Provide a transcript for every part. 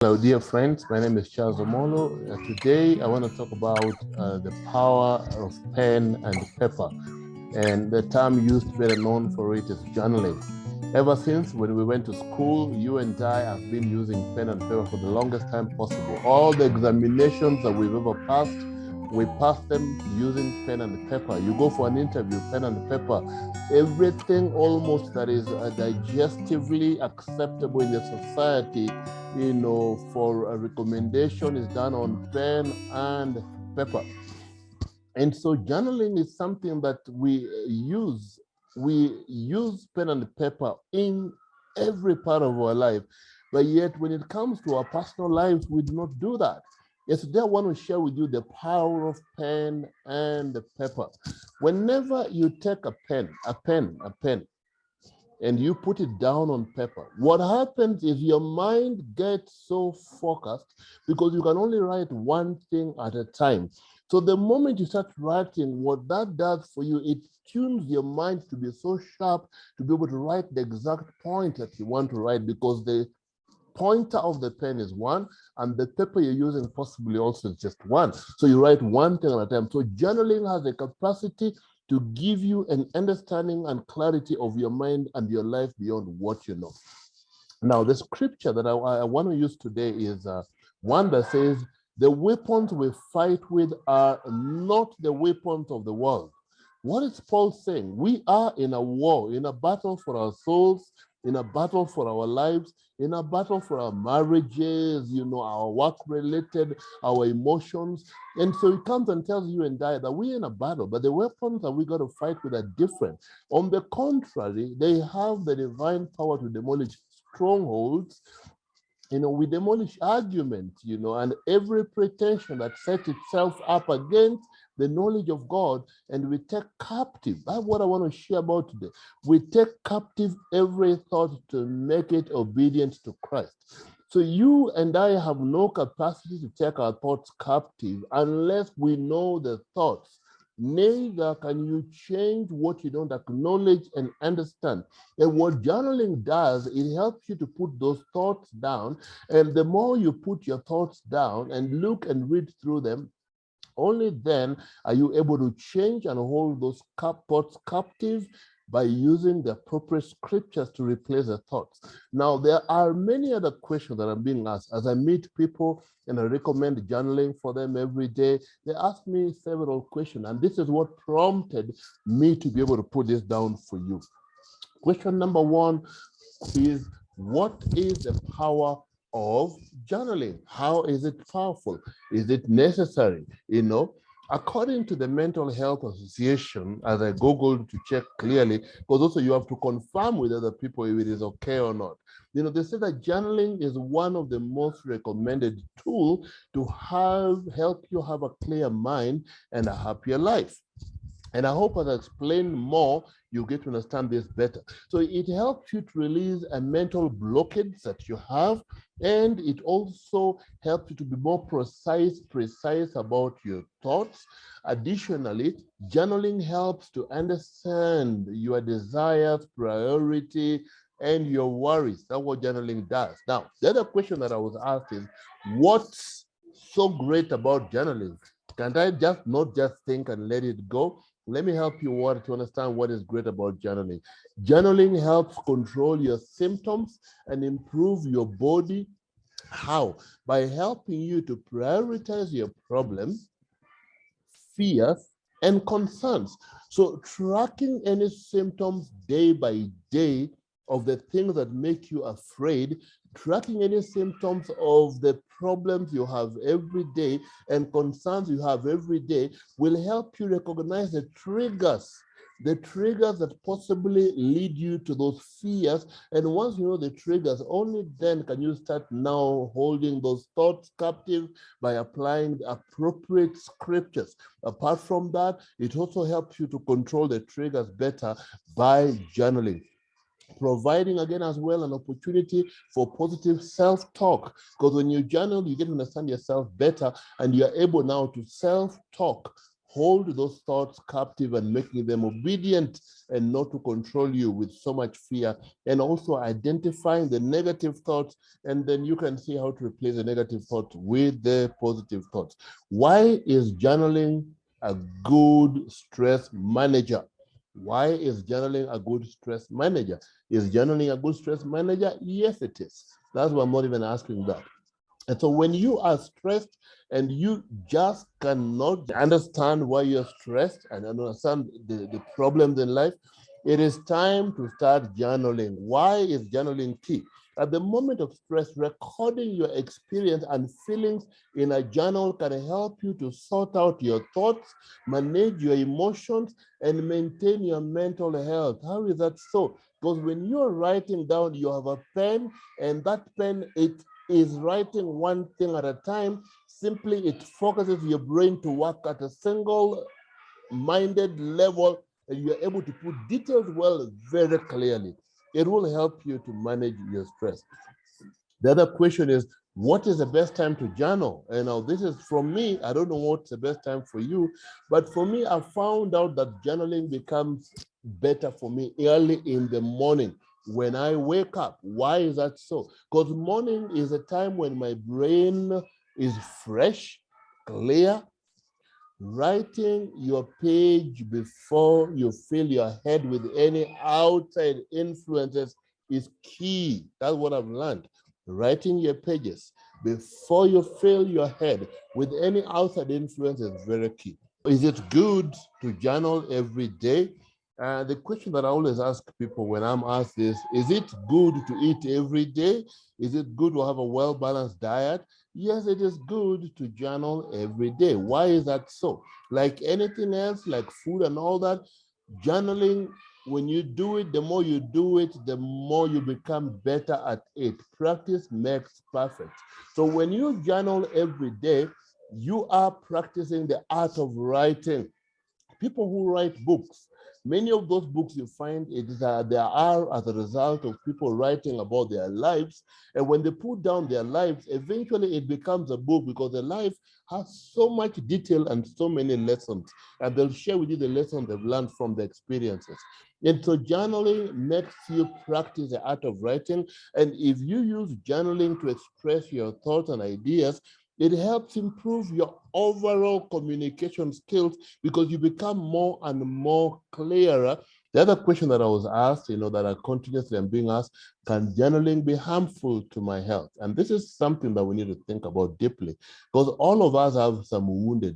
Hello, dear friends. My name is Charles Omollo. Today, I want to talk about the power of pen and paper. And the term used better known for it is journaling. Ever since when we went to school, you and I have been using pen and paper for the longest time possible. All the examinations that we've ever passed, we pass them using pen and paper. You go for an interview, pen and paper. Everything almost that is digestively acceptable in the society, for a recommendation is done on pen and paper. And so journaling is something that we use. We use pen and paper in every part of our life. But yet when it comes to our personal lives, we do not do that. Yes, today I want to share with you the power of pen and paper. Whenever you take a pen, and you put it down on paper, what happens is your mind gets so focused because you can only write one thing at a time. So the moment you start writing, what that does for you, it tunes your mind to be so sharp to be able to write the exact point that you want to write, because the pointer of the pen is one, and the paper you're using possibly also is just one. So you write one thing at a time. So journaling has the capacity to give you an understanding and clarity of your mind and your life beyond what you know. Now, the scripture that I want to use today is one that says, the weapons we fight with are not the weapons of the world. What is Paul saying? We are in a war, in a battle for our souls, in a battle for our lives, in a battle for our marriages, our work related, our emotions. And so he comes and tells you and I that we're in a battle, but the weapons that we got to fight with are different. On the contrary, they have the divine power to demolish strongholds. We demolish argument, and every pretension that sets itself up against the knowledge of God, and we take captive. That's what I want to share about today. We take captive every thought to make it obedient to Christ. So you and I have no capacity to take our thoughts captive unless we know the thoughts. Neither can you change what you don't acknowledge and understand. And what journaling does, it helps you to put those thoughts down. And the more you put your thoughts down and look and read through them, only then are you able to change and hold those thoughts captive by using the appropriate scriptures to replace the thoughts. Now, there are many other questions that are being asked. As I meet people and I recommend journaling for them every day, they ask me several questions, and this is what prompted me to be able to put this down for you. Question number one is, what is the power of journaling? How is it powerful? Is it necessary? According to the Mental Health Association, as I Googled to check clearly, because also you have to confirm with other people if it is okay or not. They say that journaling is one of the most recommended tools to help you have a clear mind and a happier life. And I hope as I explain more, you get to understand this better. So it helps you to release a mental blockage that you have, and it also helps you to be more precise about your thoughts. Additionally, journaling helps to understand your desires, priority, and your worries. That's what journaling does. Now, the other question that I was asked is, what's so great about journaling? Can't I just not just think and let it go? Let me help you to understand what is great about journaling. Journaling helps control your symptoms and improve your body. How? By helping you to prioritize your problems, fears, and concerns. So tracking any symptoms day by day of the things that make you afraid, tracking any symptoms of the problems you have every day and concerns you have every day will help you recognize the triggers that possibly lead you to those fears. And once you know the triggers, only then can you start now holding those thoughts captive by applying the appropriate scriptures. Apart from that, it also helps you to control the triggers better by journaling, providing again as well an opportunity for positive self-talk, because when you journal, you get to understand yourself better and you're able now to self-talk hold those thoughts captive and making them obedient and not to control you with so much fear, and also identifying the negative thoughts, and then you can see how to replace the negative thoughts with the positive thoughts. Why is journaling a good stress manager? Why is journaling a good stress manager? Is journaling a good stress manager? Yes, it is. That's why I'm not even asking that. And so when you are stressed and you just cannot understand why you're stressed and understand the problems in life, it is time to start journaling. Why is journaling key? At the moment of stress, recording your experience and feelings in a journal can help you to sort out your thoughts, manage your emotions, and maintain your mental health. How is that so? Because when you're writing down, you have a pen, and that pen, it is writing one thing at a time. Simply, it focuses your brain to work at a single-minded level, and you're able to put details well very clearly. It will help you to manage your stress. The other question is, what is the best time to journal? And now this is from me. I don't know what's the best time for you, but for me, I found out that journaling becomes better for me early in the morning when I wake up. Why is that so? Because morning is a time when my brain is fresh, clear. Writing your page before you fill your head with any outside influences is key. That's what I've learned. Writing your pages before you fill your head with any outside influence is very key. Is it good to journal every day? The question that I always ask people when I'm asked this, is it good to eat every day? Is it good to have a well-balanced diet? Yes, it is good to journal every day. Why is that so? Like anything else, like food and all that, journaling, when you do it, the more you do it, the more you become better at it. Practice makes perfect. So when you journal every day, you are practicing the art of writing. People who write books, many of those books you find they are as a result of people writing about their lives. And when they put down their lives, eventually it becomes a book because the life has so much detail and so many lessons. And they'll share with you the lessons they've learned from the experiences. And so journaling makes you practice the art of writing. And if you use journaling to express your thoughts and ideas, it helps improve your overall communication skills because you become more and more clearer. The other question that I was asked, that I continuously am being asked, can journaling be harmful to my health? And this is something that we need to think about deeply because all of us have some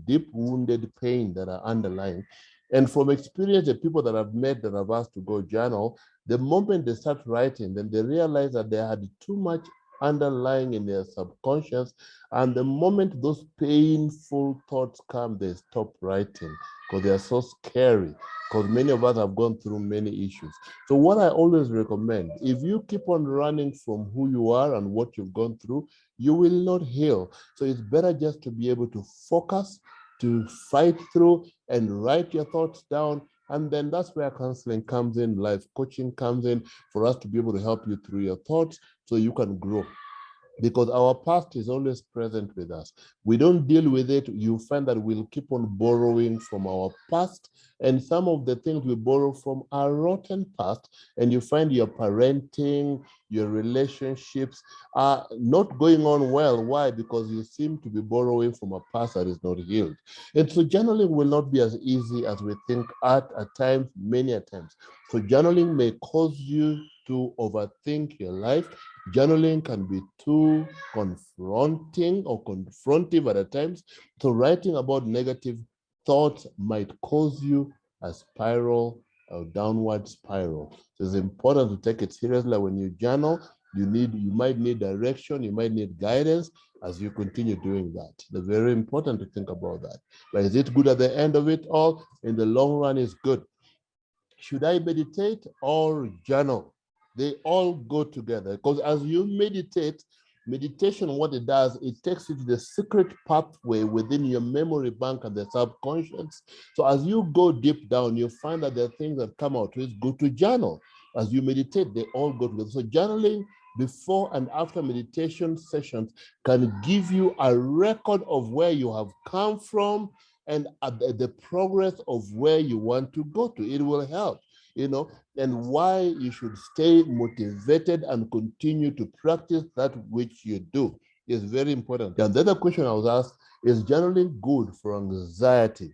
deep wounded pain that are underlying. And from experience, the people that I've met that I've asked to go journal, the moment they start writing, then they realize that they had too much underlying in their subconscious. And the moment those painful thoughts come, they stop writing because they are so scary, because many of us have gone through many issues. So what I always recommend, if you keep on running from who you are and what you've gone through, you will not heal. So it's better just to be able to focus, to fight through and write your thoughts down. And then that's where counseling comes in, life coaching comes in, for us to be able to help you through your thoughts so you can grow. Because our past is always present with us. We don't deal with it. You find that we'll keep on borrowing from our past. And some of the things we borrow from are rotten past. And you find your parenting, your relationships are not going on well. Why? Because you seem to be borrowing from a past that is not healed. And so journaling will not be as easy as we think at times, many times. So journaling may cause you to overthink your life. Journaling can be too confronting or confrontive at times. So writing about negative thoughts might cause you a spiral, a downward spiral. So it's important to take it seriously. When you journal, you might need direction, you might need guidance as you continue doing that. It's very important to think about that. But is it good at the end of it all? In the long run, it's good. Should I meditate or journal? They all go together because as you meditate, meditation, what it does, it takes you to the secret pathway within your memory bank and the subconscious. So as you go deep down, you find that there are things that come out. It's good to journal. As you meditate, they all go together. So journaling before and after meditation sessions can give you a record of where you have come from, and the progress of where you want to go to. It will help, and why you should stay motivated and continue to practice that which you do is very important. And the other question I was asked, is journaling good for anxiety?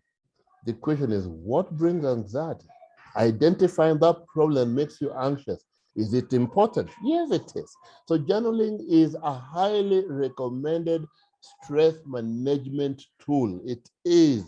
The question is, what brings anxiety? Identifying that problem makes you anxious. Is it important? Yes, it is. So journaling is a highly recommended stress management tool. It is.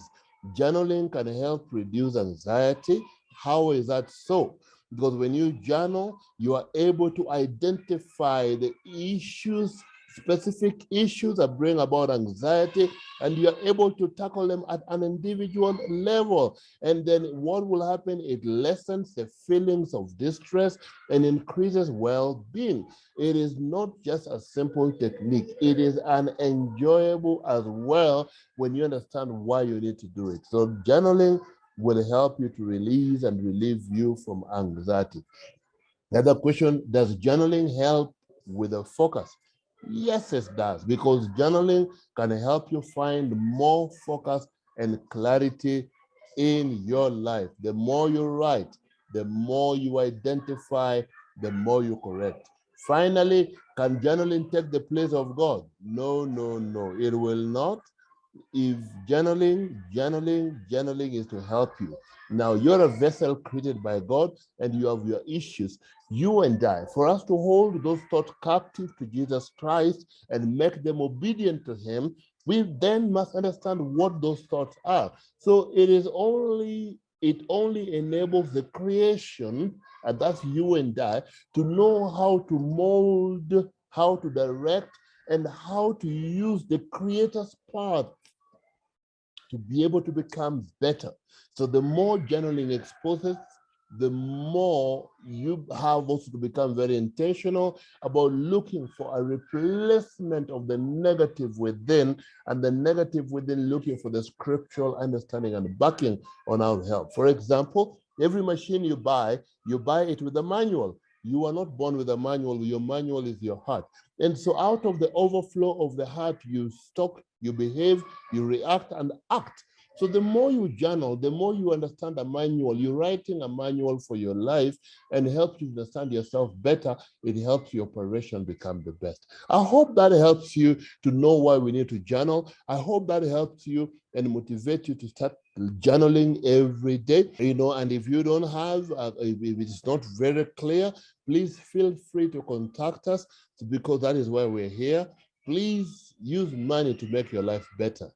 Journaling can help reduce anxiety. How is that so? Because when you journal, you are able to identify the issues, specific issues that bring about anxiety, and you are able to tackle them at an individual level. And then what will happen? It lessens the feelings of distress and increases well-being. It is not just a simple technique. It is an enjoyable as well when you understand why you need to do it. So journaling will help you to release and relieve you from anxiety. The other question, does journaling help with the focus? Yes, it does, because journaling can help you find more focus and clarity in your life. The more you write, the more you identify, the more you correct. Finally, can journaling take the place of God? No, no, no, it will not. If journaling is to help you. Now you're a vessel created by God and you have your issues. You and I, for us to hold those thoughts captive to Jesus Christ and make them obedient to him, we then must understand what those thoughts are. So it only enables the creation, and that's you and I, to know how to mold, how to direct, and how to use the Creator's path to be able to become better. So the more journaling exposes, the more you have also to become very intentional about looking for a replacement of the negative within, and the negative within looking for the scriptural understanding and backing on our help. For example, every machine you buy it with a manual. You are not born with a manual. Your manual is your heart. And so out of the overflow of the heart, you stock, you behave, you react and act. So the more you journal, the more you understand a manual. You're writing a manual for your life and helps you understand yourself better. It helps your operation become the best. I hope that helps you to know why we need to journal. I hope that helps you and motivate you to start journaling every day. And if you don't have, if it is not very clear, please feel free to contact us, because that is why we're here. Please use money to make your life better.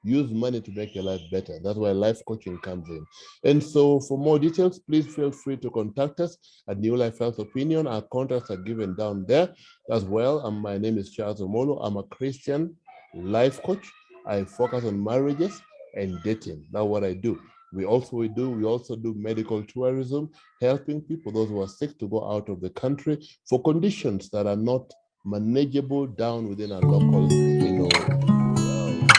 Use money to make your life better. That's why life coaching comes in. And so for more details, please feel free to contact us at New Life Health Opinion. Our contacts are given down there as well. My name is Charles Omollo. I'm a Christian life coach. I focus on marriages and dating. That's what I do. We also do medical tourism, helping people, those who are sick, to go out of the country for conditions that are not manageable down within our local,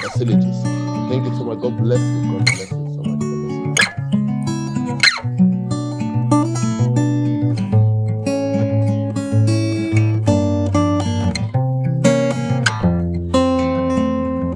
facilities. Thank you so much. God bless you. God bless you.